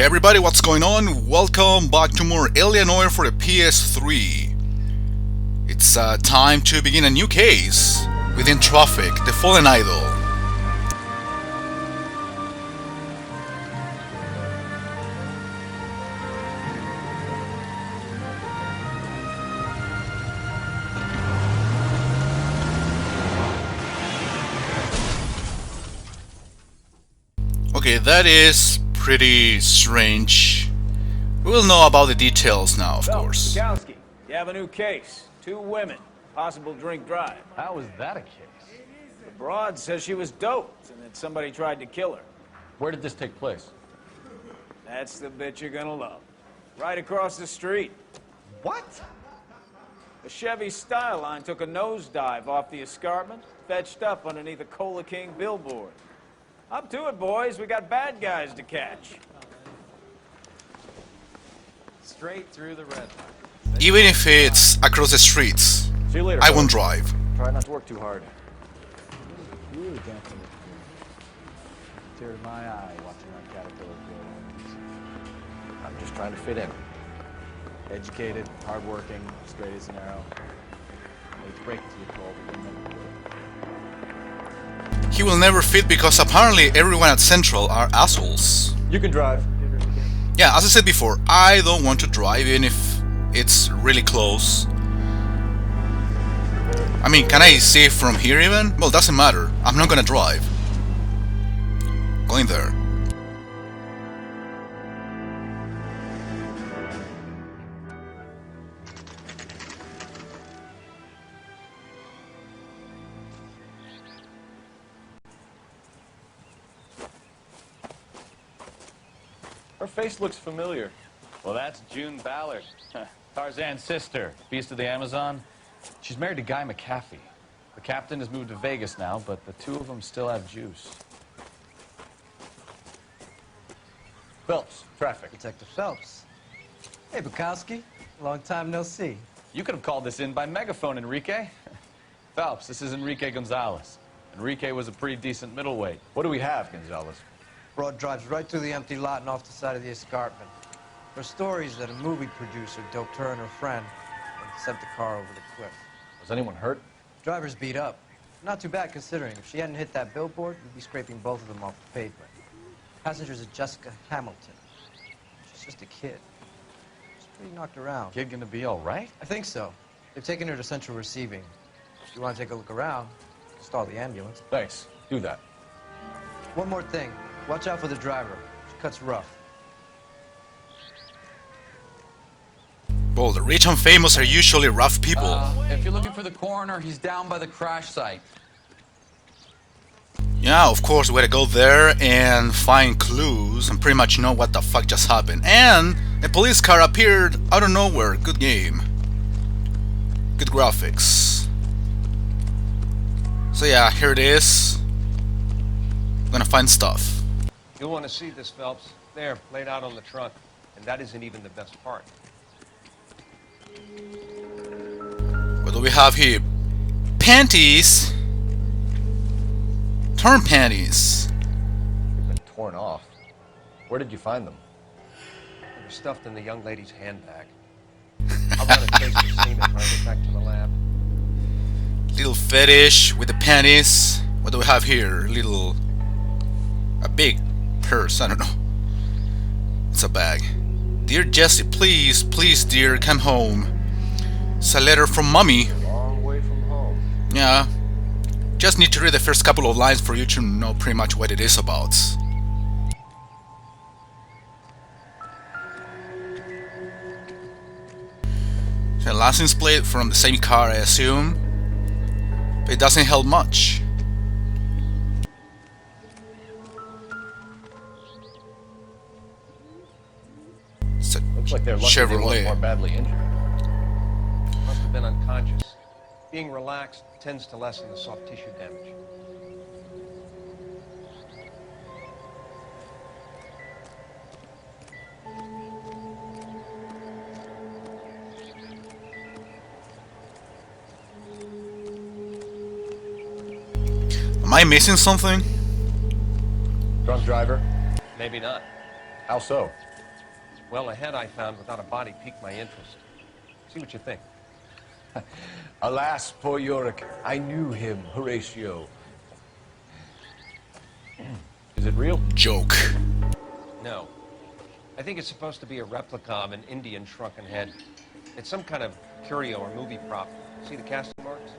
Hey everybody, what's going on? Welcome back to more Noire for the PS3. It's time to begin a new case within Traffic, the Fallen Idol. Okay, that is pretty strange. We will know about the details now, of course. Sabotaged, you have a new case. 2 women, possible drink drive. How is that a case? The broad says she was doped and that somebody tried to kill her. Where did this take place? That's the bit you're gonna love. Right across the street. What? A Chevy Styline took a nosedive off the escarpment, fetched up underneath a Cola King billboard. Up to it, boys. We got bad guys to catch. Straight through the red. Even if it's across the streets, See you later. I won't drive. Try not to work too hard. Really dancing with you. Tear to my eye watching our caterpillar grow. I'm just trying to fit in. Educated, hardworking, straight as an arrow. Hate to break it to you, Cole, but you'll never do it. He will never fit because apparently everyone at Central are assholes. You can drive. Yeah, as I said before, I don't want to drive even if it's really close. I mean, can I save from here even? Well, doesn't matter. I'm not gonna drive. Going there. Her face looks familiar. Well, that's June Ballard, Tarzan's sister, Beast of the Amazon. She's married to Guy McAfee. The captain has moved to Vegas now, but the two of them still have juice. Phelps, traffic. Detective Phelps. Hey, Bukowski. Long time no see. You could have called this in by megaphone, Enrique. Phelps, this is Enrique Gonzalez. Enrique was a pretty decent middleweight. What do we have, Gonzalez? Broad drives right through the empty lot and off the side of the escarpment. Her stories that a movie producer doped her and her friend and sent the car over the cliff. Was anyone hurt? Driver's beat up. Not too bad considering. If she hadn't hit that billboard, we'd be scraping both of them off the pavement. Passenger's a Jessica Hamilton. She's just a kid. She's pretty knocked around. Kid gonna be all right? I think so. They've taken her to central receiving. If you want to take a look around, stall the ambulance. Thanks. Do that. One more thing. Watch out for the driver. She cuts rough. Well, the rich and famous are usually rough people. If you're looking for the coroner, he's down by the crash site. Yeah, of course, we gotta go there and find clues and pretty much know what the fuck just happened. And a police car appeared out of nowhere. Good game. Good graphics. So yeah, here it is. I'm gonna find stuff. You'll want to see this, Phelps. There, laid out on the trunk. And that isn't even the best part. What do we have here? Panties? Torn panties. They've been torn off. Where did you find them? They were stuffed in the young lady's handbag. I'll run a trace of semen when I get back to the lab. Little fetish with the panties. What do we have here? A big purse, I don't know. It's a bag. Dear Jessie, please, please dear, come home. It's a letter from mommy. Long way from home. Yeah. Just need to read the first couple of lines for you to know pretty much what it is about. The license plate from the same car, I assume. But it doesn't help much. It's a Looks like they're lucky they weren't Chevrolet. more badly injured. Must have been unconscious. Being relaxed tends to lessen the soft tissue damage. Am I missing something? Drunk driver? Maybe not. How so? Well, the head I found without a body piqued my interest. See what you think. Alas, poor Yorick. I knew him, Horatio. Is it real? Joke. No. I think it's supposed to be a replica of an Indian shrunken head. It's some kind of curio or movie prop. See the casting marks?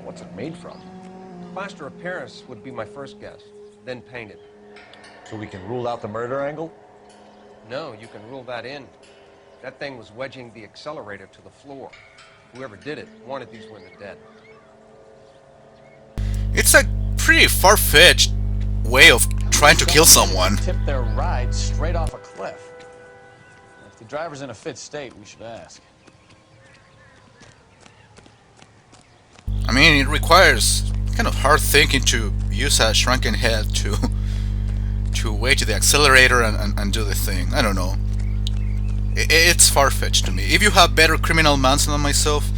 What's it made from? Plaster of Paris would be my first guess, then painted. So we can rule out the murder angle? No, you can rule that in. That thing was wedging the accelerator to the floor. Whoever did it wanted these women dead. It's a pretty far-fetched way of trying to kill someone. Tip their ride straight off a cliff. If the driver's in a fit state, we should ask. I mean, it requires kind of hard thinking to use a shrunken head to wedge the accelerator and do the thing. I don't know. It's far-fetched to me. If you have better criminal minds than myself,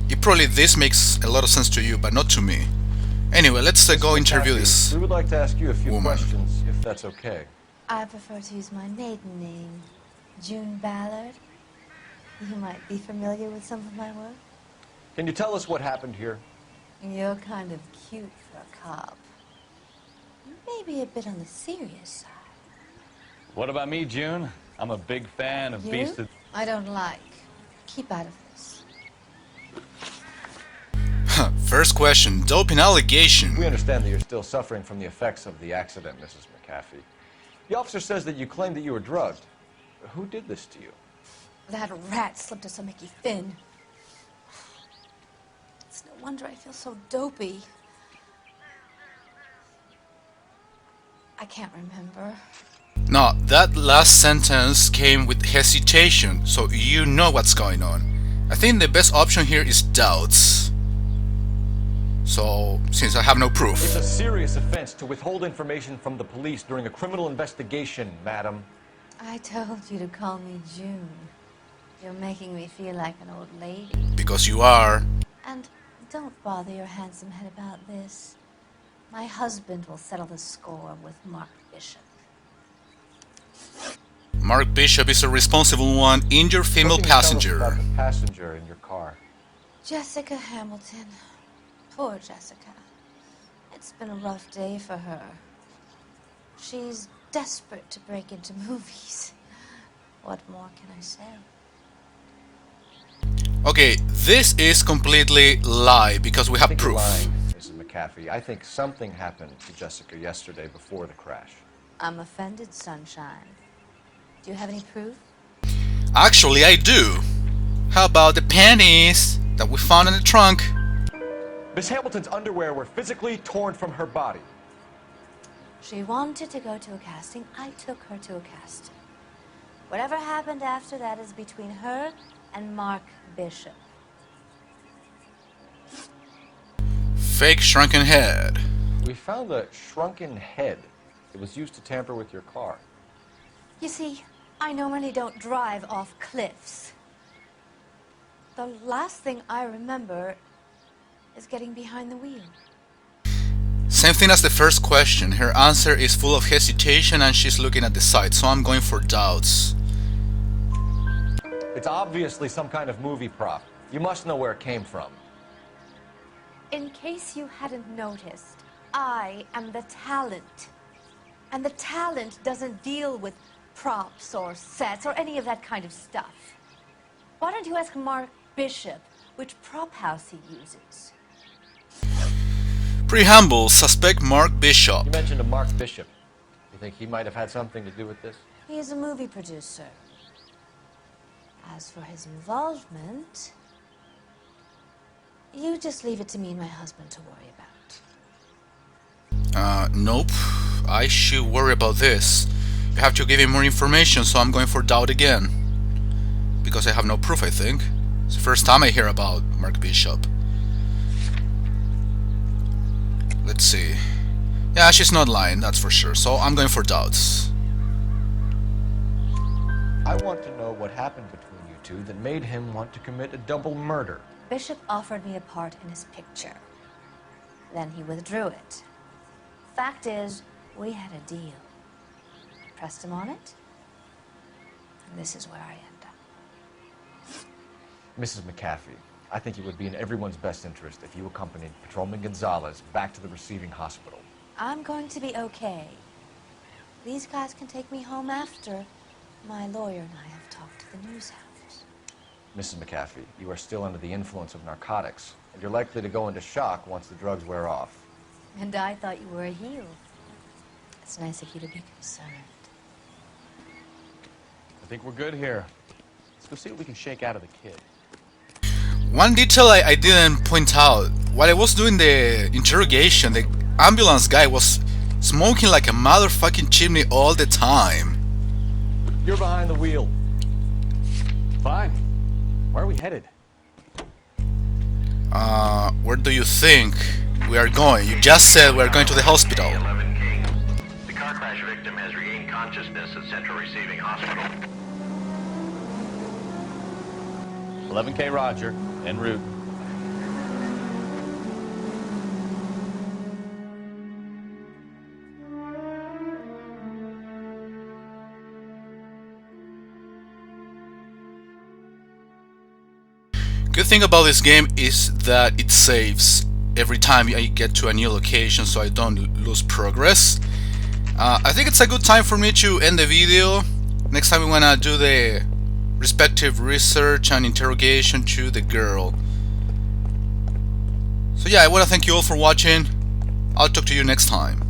this makes a lot of sense to you, but not to me. Anyway, let's go interview this We would like to ask you a few woman. questions, if that's okay. I prefer to use my maiden name, June Ballard. You might be familiar with some of my work. Can you tell us what happened here? You're kind of cute for a cop. Maybe a bit on the serious side. What about me, June? I'm a big fan of You? Beast of... I don't like. Keep out of this. First question, doping allegation. We understand that you're still suffering from the effects of the accident, Mrs. McAfee. The officer says that you claimed that you were drugged. Who did this to you? That rat slipped us a Mickey Finn. It's no wonder I feel so dopey. I can't remember. No, that last sentence came with hesitation, so you know what's going on. I think the best option here is doubts. So, since I have no It's proof. a serious offense to withhold information from the police during a criminal investigation, madam. I told you to call me June. You're making me feel like an old lady. Because you are. And don't bother your handsome head about this. My husband will settle the score with Mark Bishop. Mark Bishop is a responsible one, injured female What can you tell us passenger. about the passenger in your car? Jessica Hamilton. Poor Jessica. It's been a rough day for her. She's desperate to break into movies. What more can I say? Okay, this is completely lie because we I have think you're proof. lying, Mrs. McAfee. I think something happened to Jessica yesterday before the crash. I'm offended, Sunshine. Do you have any proof? Actually, I do. How about the panties that we found in the trunk? Miss Hamilton's underwear were physically torn from her body. She wanted to go to a casting. I took her to a casting. Whatever happened after that is between her and Mark Bishop. Fake shrunken head. We found a shrunken head. It was used to tamper with your car. You see, I normally don't drive off cliffs. The last thing I remember is getting behind the wheel. Same thing as the first question. Her answer is full of hesitation and she's looking at the side, so I'm going for doubts. It's obviously some kind of movie prop. You must know where it came from. In case you hadn't noticed, I am the talent. And the talent doesn't deal with props or sets or any of that kind of stuff. Why don't you ask Mark Bishop which prop house he uses? Preamble, suspect Mark Bishop. You mentioned a Mark Bishop. You think he might have had something to do with this? He is a movie producer. As for his involvement, you just leave it to me and my husband to worry about. Nope. I should worry about this. You have to give him more information, so I'm going for doubt again. Because I have no proof, I think. It's the first time I hear about Mark Bishop. Let's see. Yeah, she's not lying, that's for sure. So I'm going for doubts. I want to know what happened between you two that made him want to commit a double murder. Bishop offered me a part in his picture. Then he withdrew it. Fact is, we had a deal. pressed him on it. And this is where I end up. Mrs. McAfee, I think it would be in everyone's best interest if you accompanied Patrolman Gonzalez back to the receiving hospital. I'm going to be okay. These guys can take me home after my lawyer and I have talked to the news house. Mrs. McAfee, you are still under the influence of narcotics, and you're likely to go into shock once the drugs wear off. And I thought you were a heel. It's nice of you to be concerned. I think we're good here. Let's go see what we can shake out of the kid. One detail I didn't point out. While I was doing the interrogation, the ambulance guy was smoking like a motherfucking chimney all the time. You're behind the wheel. Fine. Where are we headed? Where do you think we are going? You just said we're going to the hospital. 11K. The car crash victim has regained consciousness at Central Receiving Hospital. 11K Roger, en route. Good thing about this game is that it saves every time I get to a new location, so I don't lose progress. I think it's a good time for me to end the video. Next time we wanna do the respective research and interrogation to the girl. So yeah, I wanna thank you all for watching. I'll talk to you next time.